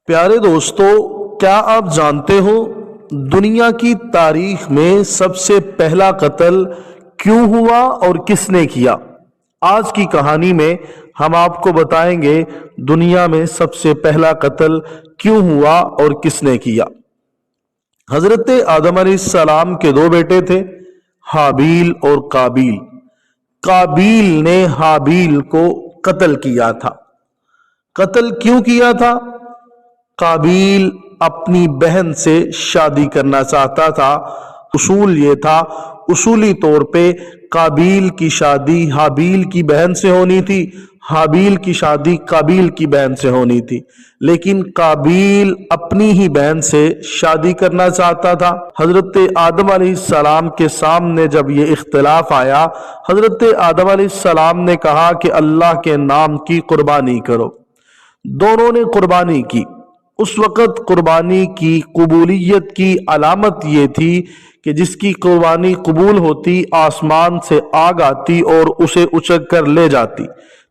پیارے دوستو، کیا آپ جانتے ہو دنیا کی تاریخ میں سب سے پہلا قتل کیوں ہوا اور کس نے کیا؟ آج کی کہانی میں ہم آپ کو بتائیں گے دنیا میں سب سے پہلا قتل کیوں ہوا اور کس نے کیا۔ حضرت آدم علیہ السلام کے دو بیٹے تھے، حابیل اور قابیل۔ قابیل نے حابیل کو قتل کیا تھا۔ قتل کیوں کیا تھا؟ قابیل اپنی بہن سے شادی کرنا چاہتا تھا۔ اصول یہ تھا، اصولی طور پہ قابیل کی شادی حابیل کی بہن سے ہونی تھی، حابیل کی شادی قابیل کی بہن سے ہونی تھی، لیکن قابیل اپنی ہی بہن سے شادی کرنا چاہتا تھا۔ حضرت آدم علیہ السلام کے سامنے جب یہ اختلاف آیا، حضرت آدم علیہ السلام نے کہا کہ اللہ کے نام کی قربانی کرو۔ دونوں نے قربانی کی۔ اس وقت قربانی کی قبولیت کی علامت یہ تھی کہ جس کی قربانی قبول ہوتی، آسمان سے آگ آتی اور اسے اچک کر لے جاتی،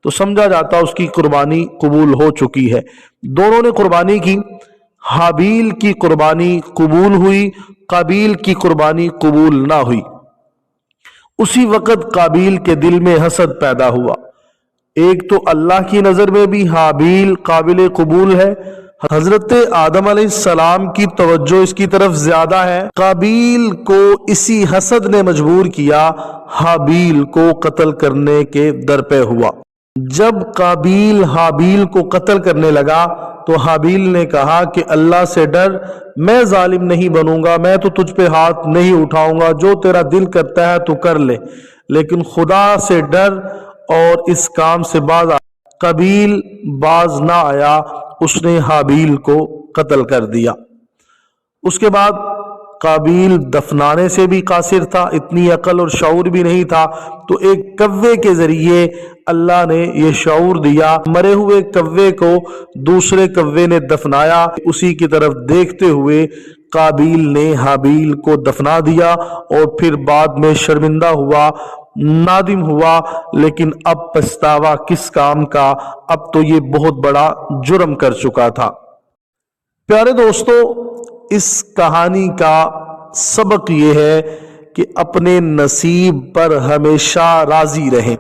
تو سمجھا جاتا اس کی قربانی قبول ہو چکی ہے۔ دونوں نے قربانی کی۔ حابیل کی قربانی قبول ہوئی، قابیل کی قربانی قبول نہ ہوئی۔ اسی وقت قابیل کے دل میں حسد پیدا ہوا۔ ایک تو اللہ کی نظر میں بھی حابیل قابل قبول ہے، حضرت آدم علیہ السلام کی توجہ اس کی طرف زیادہ ہے۔ قابیل کو اسی حسد نے مجبور کیا، حابیل کو قتل کرنے کے درپے ہوا۔ جب قابیل حابیل کو قتل کرنے لگا تو حابیل نے کہا کہ اللہ سے ڈر، میں ظالم نہیں بنوں گا، میں تو تجھ پہ ہاتھ نہیں اٹھاؤں گا، جو تیرا دل کرتا ہے تو کر لے، لیکن خدا سے ڈر اور اس کام سے باز آ۔ قابیل باز نہ آیا، اس نے حابیل کو قتل کر دیا۔ اس کے بعد قابیل دفنانے سے بھی قاصر تھا، اتنی عقل اور شعور بھی نہیں تھا، تو ایک کوے کے ذریعے اللہ نے یہ شعور دیا۔ مرے ہوئے کوے کو دوسرے کوے نے دفنایا، اسی کی طرف دیکھتے ہوئے قابیل نے حابیل کو دفنا دیا اور پھر بعد میں شرمندہ ہوا، نادم ہوا، لیکن اب پچھتاوا کس کام کا، اب تو یہ بہت بڑا جرم کر چکا تھا۔ پیارے دوستو، اس کہانی کا سبق یہ ہے کہ اپنے نصیب پر ہمیشہ راضی رہیں،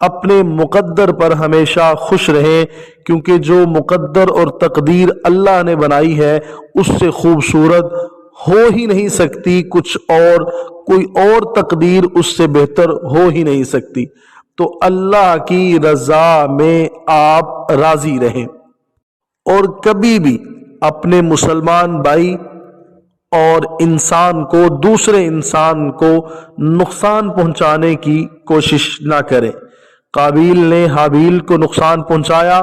اپنے مقدر پر ہمیشہ خوش رہیں، کیونکہ جو مقدر اور تقدیر اللہ نے بنائی ہے اس سے خوبصورت ہو ہی نہیں سکتی کچھ اور، کوئی اور تقدیر اس سے بہتر ہو ہی نہیں سکتی۔ تو اللہ کی رضا میں آپ راضی رہیں، اور کبھی بھی اپنے مسلمان بھائی اور انسان کو، دوسرے انسان کو نقصان پہنچانے کی کوشش نہ کریں۔ قابیل نے حابیل کو نقصان پہنچایا،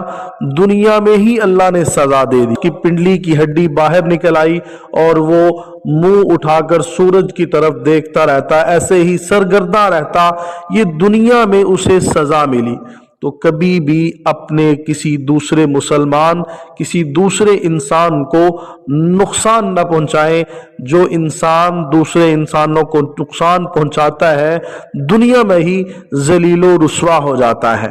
دنیا میں ہی اللہ نے سزا دے دی کہ پنڈلی کی ہڈی باہر نکل آئی اور وہ منہ اٹھا کر سورج کی طرف دیکھتا رہتا، ایسے ہی سرگرداں رہتا، یہ دنیا میں اسے سزا ملی۔ تو کبھی بھی اپنے کسی دوسرے مسلمان، کسی دوسرے انسان کو نقصان نہ پہنچائیں۔ جو انسان دوسرے انسانوں کو نقصان پہنچاتا ہے دنیا میں ہی ذلیل و رسوا ہو جاتا ہے۔